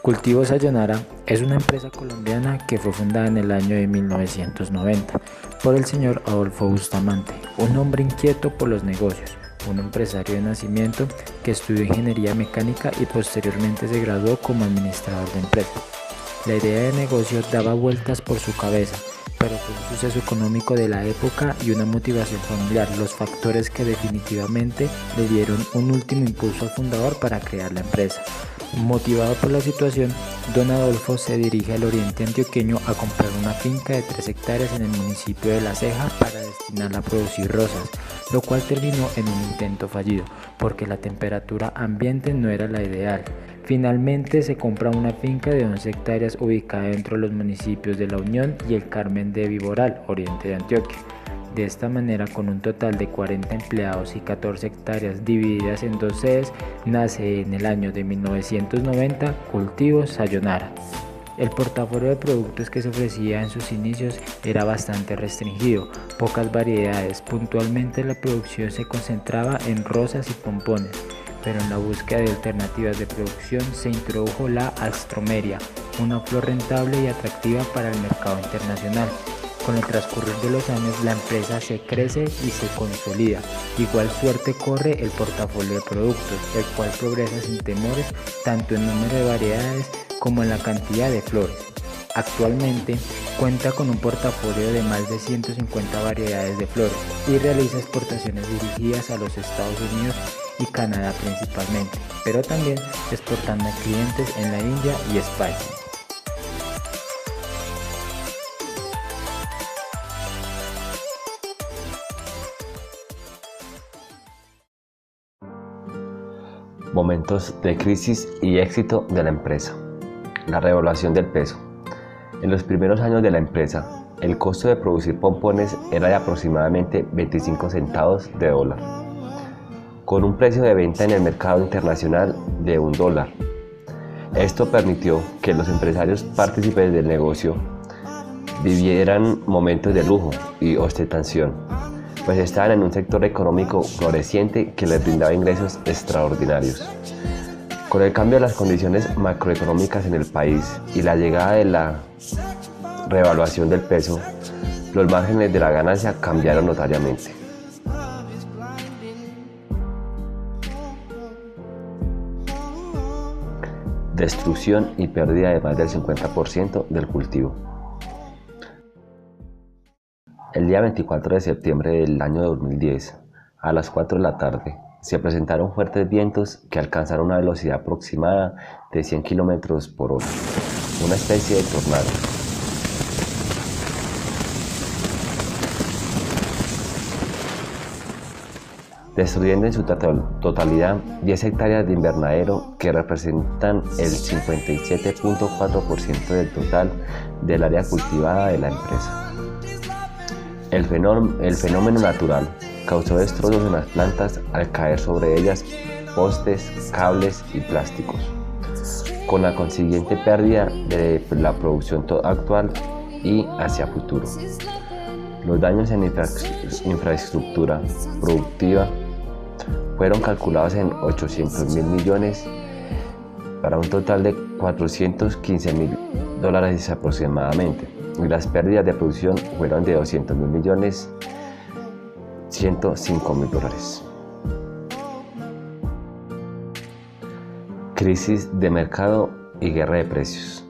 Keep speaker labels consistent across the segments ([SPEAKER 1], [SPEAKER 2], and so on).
[SPEAKER 1] Cultivos Sayonara es una empresa colombiana que fue fundada en el año de 1990 por el señor Adolfo Bustamante, un hombre inquieto por los negocios, un empresario de nacimiento que estudió ingeniería mecánica y posteriormente se graduó como administrador de empresa. La idea de negocio daba vueltas por su cabeza, pero fue un suceso económico de la época y una motivación familiar los factores que definitivamente le dieron un último impulso al fundador para crear la empresa. Motivado por la situación, don Adolfo se dirige al oriente antioqueño a comprar una finca de 3 hectáreas en el municipio de La Ceja para destinarla a producir rosas, lo cual terminó en un intento fallido, porque la temperatura ambiente no era la ideal. Finalmente se compra una finca de 11 hectáreas ubicada dentro de los municipios de La Unión y El Carmen de Viboral, oriente de Antioquia. De esta manera, con un total de 40 empleados y 14 hectáreas divididas en 2 sedes, nace en el año de 1990 Cultivos Sayonara. El portafolio de productos que se ofrecía en sus inicios era bastante restringido, pocas variedades, puntualmente la producción se concentraba en rosas y pompones, pero en la búsqueda de alternativas de producción se introdujo la astromeria, una flor rentable y atractiva para el mercado internacional. Con el transcurrir de los años, la empresa se crece y se consolida. Igual suerte corre el portafolio de productos, el cual progresa sin temores tanto en número de variedades como en la cantidad de flores. Actualmente cuenta con un portafolio de más de 150 variedades de flores y realiza exportaciones dirigidas a los Estados Unidos y Canadá principalmente, pero también exportando a clientes en la India y España.
[SPEAKER 2] Momentos de crisis y éxito de la empresa. La revaluación del peso. En los primeros años de la empresa, el costo de producir pompones era de aproximadamente 25 centavos de dólar, con un precio de venta en el mercado internacional de $1. Esto permitió que los empresarios partícipes del negocio vivieran momentos de lujo y ostentación, pues estaban en un sector económico floreciente que les brindaba ingresos extraordinarios. Con el cambio de las condiciones macroeconómicas en el país y la llegada de la revaluación del peso, los márgenes de la ganancia cambiaron notoriamente. Destrucción y pérdida de más del 50% del cultivo. El día 24 de septiembre del año 2010, a las 4 de la tarde, se presentaron fuertes vientos que alcanzaron una velocidad aproximada de 100 km por hora, una especie de tornado. Destruyendo en su totalidad 10 hectáreas de invernadero que representan el 57.4% del total del área cultivada de la empresa. El fenómeno natural causó destrozos en las plantas al caer sobre ellas postes, cables y plásticos, con la consiguiente pérdida de la producción actual y hacia futuro. Los daños en infraestructura productiva fueron calculados en 800.000 millones para un total de $415.000 aproximadamente, y las pérdidas de producción fueron de 200.000 millones, $105.000. Crisis de mercado y guerra de precios.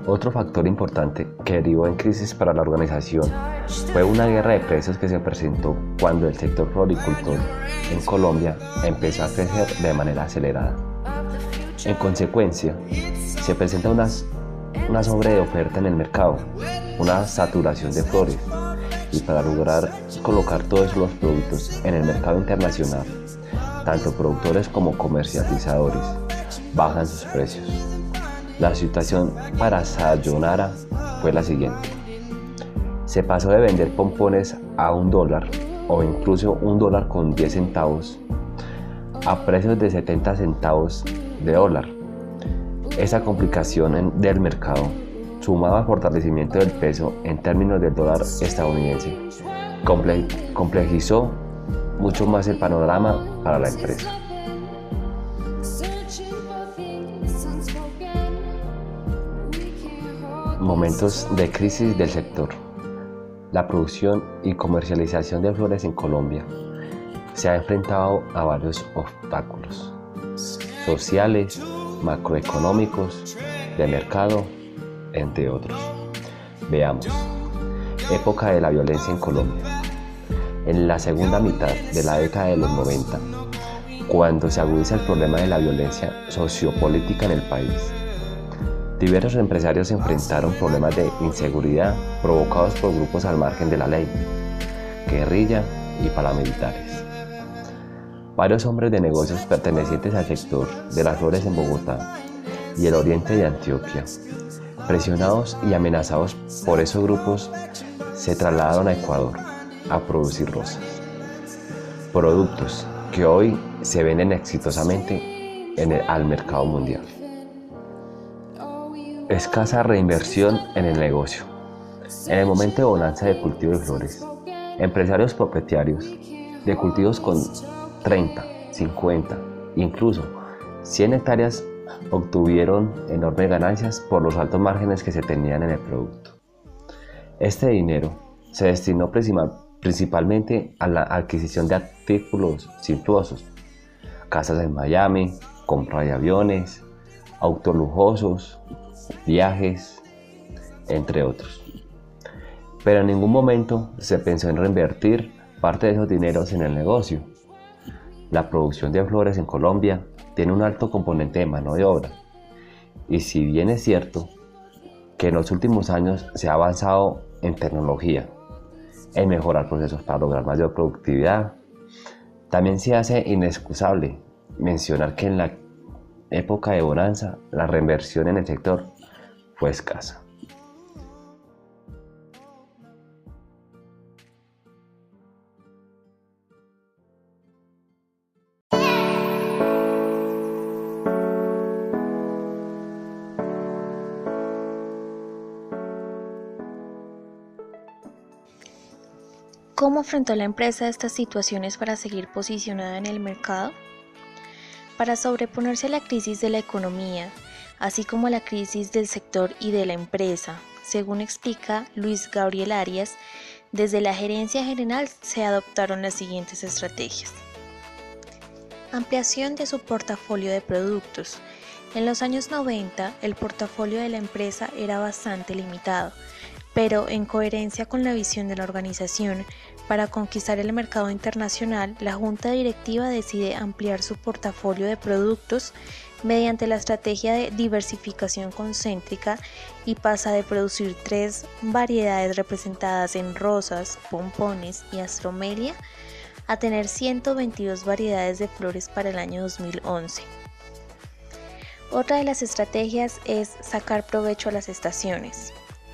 [SPEAKER 2] Otro factor importante que derivó en crisis para la organización fue una guerra de precios que se presentó cuando el sector floricultor en Colombia empezó a crecer de manera acelerada. En consecuencia, se presenta una sobreoferta en el mercado, una saturación de flores, y para lograr colocar todos los productos en el mercado internacional, tanto productores como comercializadores bajan sus precios. La situación para Sayonara fue la siguiente. Se pasó de vender pompones a $1 o incluso $1.10 a precios de 70 centavos de dólar. Esa complicación del mercado, sumado al fortalecimiento del peso en términos del dólar estadounidense, complejizó mucho más el panorama para la empresa. Momentos de crisis del sector. La producción y comercialización de flores en Colombia se ha enfrentado a varios obstáculos sociales, macroeconómicos, de mercado, entre otros. Veamos. Época de la violencia en Colombia. En la segunda mitad de la década de los 90, cuando se agudiza el problema de la violencia sociopolítica en el país, diversos empresarios se enfrentaron problemas de inseguridad provocados por grupos al margen de la ley, guerrilla y paramilitares. Varios hombres de negocios pertenecientes al sector de las flores en Bogotá y el oriente de Antioquia, presionados y amenazados por esos grupos, se trasladaron a Ecuador a producir rosas, productos que hoy se venden exitosamente al mercado mundial. Escasa reinversión en el negocio. En el momento de bonanza de cultivo de flores, empresarios propietarios de cultivos con 30, 50, incluso 100 hectáreas obtuvieron enormes ganancias por los altos márgenes que se tenían en el producto. Este dinero se destinó principalmente a la adquisición de artículos suntuosos, casas en Miami, compra de aviones, autos lujosos, viajes, entre otros. Pero en ningún momento se pensó en reinvertir parte de esos dineros en el negocio. La producción de flores en Colombia tiene un alto componente de mano de obra, y si bien es cierto que en los últimos años se ha avanzado en tecnología, en mejorar procesos para lograr mayor productividad, también se hace inexcusable mencionar que en la época de bonanza la reinversión en el sector fue escasa.
[SPEAKER 3] ¿Cómo afrontó la empresa estas situaciones para seguir posicionada en el mercado? Para sobreponerse a la crisis de la economía, así como a la crisis del sector y de la empresa, según explica Luis Gabriel Arias, desde la gerencia general se adoptaron las siguientes estrategias. Ampliación de su portafolio de productos. En los años 90, el portafolio de la empresa era bastante limitado, pero en coherencia con la visión de la organización, para conquistar el mercado internacional, la Junta Directiva decide ampliar su portafolio de productos mediante la estrategia de diversificación concéntrica y pasa de producir 3 variedades representadas en rosas, pompones y astromelia a tener 122 variedades de flores para el año 2011. Otra de las estrategias es sacar provecho a las estaciones.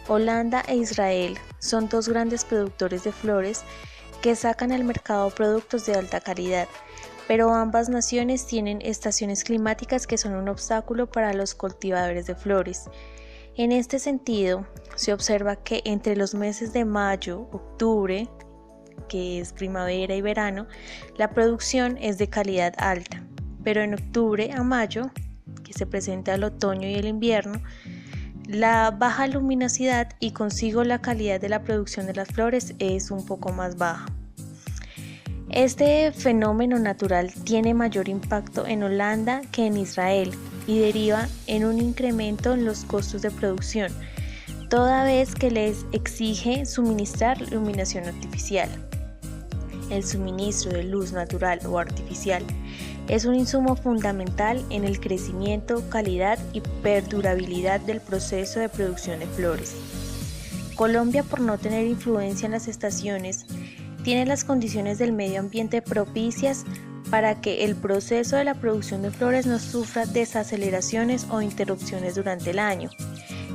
[SPEAKER 3] Holanda e Israel son 2 grandes productores de flores que sacan al mercado productos de alta calidad, pero ambas naciones tienen estaciones climáticas que son un obstáculo para los cultivadores de flores. En este sentido, se observa que entre los meses de mayo, octubre, que es primavera y verano, la producción es de calidad alta, pero en octubre a mayo, que se presenta el otoño y el invierno, la baja luminosidad y consigo la calidad de la producción de las flores es un poco más baja. Este fenómeno natural tiene mayor impacto en Holanda que en Israel y deriva en un incremento en los costos de producción, toda vez que les exige suministrar iluminación artificial. El suministro de luz natural o artificial es un insumo fundamental en el crecimiento, calidad y perdurabilidad del proceso de producción de flores. Colombia, por no tener influencia en las estaciones, tiene las condiciones del medio ambiente propicias para que el proceso de la producción de flores no sufra desaceleraciones o interrupciones durante el año,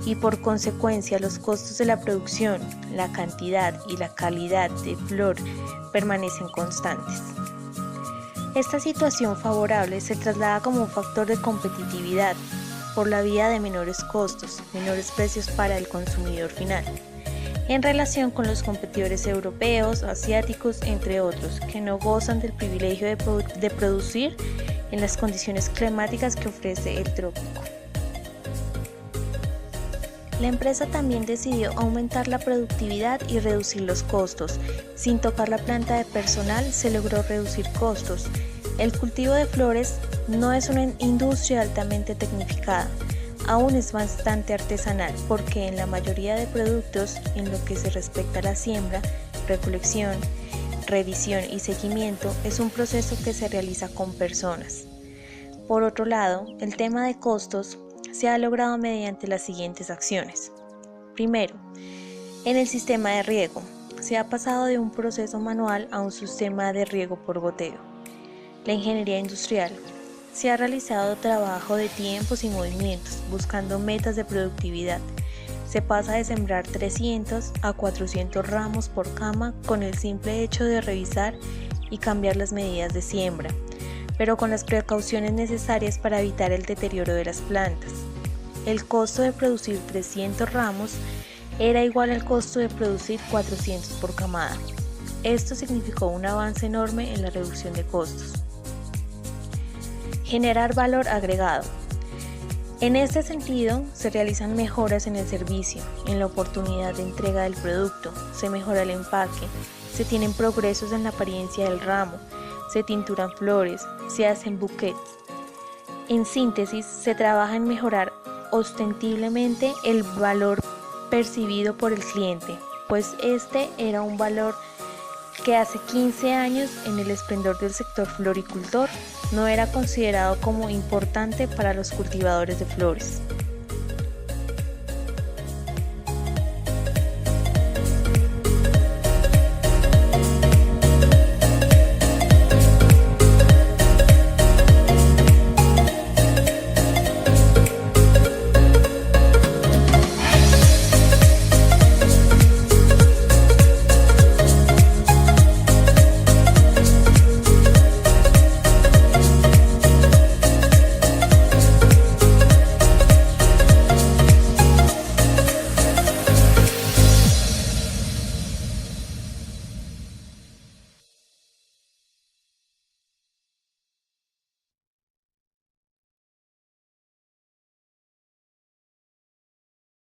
[SPEAKER 3] y por consecuencia los costos de la producción, la cantidad y la calidad de flor permanecen constantes. Esta situación favorable se traslada como un factor de competitividad por la vía de menores costos, menores precios para el consumidor final, en relación con los competidores europeos, asiáticos, entre otros, que no gozan del privilegio de producir en las condiciones climáticas que ofrece el trópico. La empresa también decidió aumentar la productividad y reducir los costos. Sin tocar la planta de personal se logró reducir costos. El cultivo de flores no es una industria altamente tecnificada, aún es bastante artesanal porque en la mayoría de productos, en lo que se respecta a la siembra, recolección, revisión y seguimiento, es un proceso que se realiza con personas. Por otro lado, el tema de costos se ha logrado mediante las siguientes acciones. Primero, en el sistema de riego, se ha pasado de un proceso manual a un sistema de riego por goteo. La ingeniería industrial. Se ha realizado trabajo de tiempos y movimientos, buscando metas de productividad. Se pasa de sembrar 300 a 400 ramos por cama con el simple hecho de revisar y cambiar las medidas de siembra, pero con las precauciones necesarias para evitar el deterioro de las plantas. El costo de producir 300 ramos era igual al costo de producir 400 por camada. Esto significó un avance enorme en la reducción de costos. Generar valor agregado. En este sentido, se realizan mejoras en el servicio, en la oportunidad de entrega del producto, se mejora el empaque, se tienen progresos en la apariencia del ramo, se tinturan flores, se hacen bouquets. En síntesis, se trabaja en mejorar ostensiblemente el valor percibido por el cliente, pues este era un valor que hace 15 años en el esplendor del sector floricultor no era considerado como importante para los cultivadores de flores.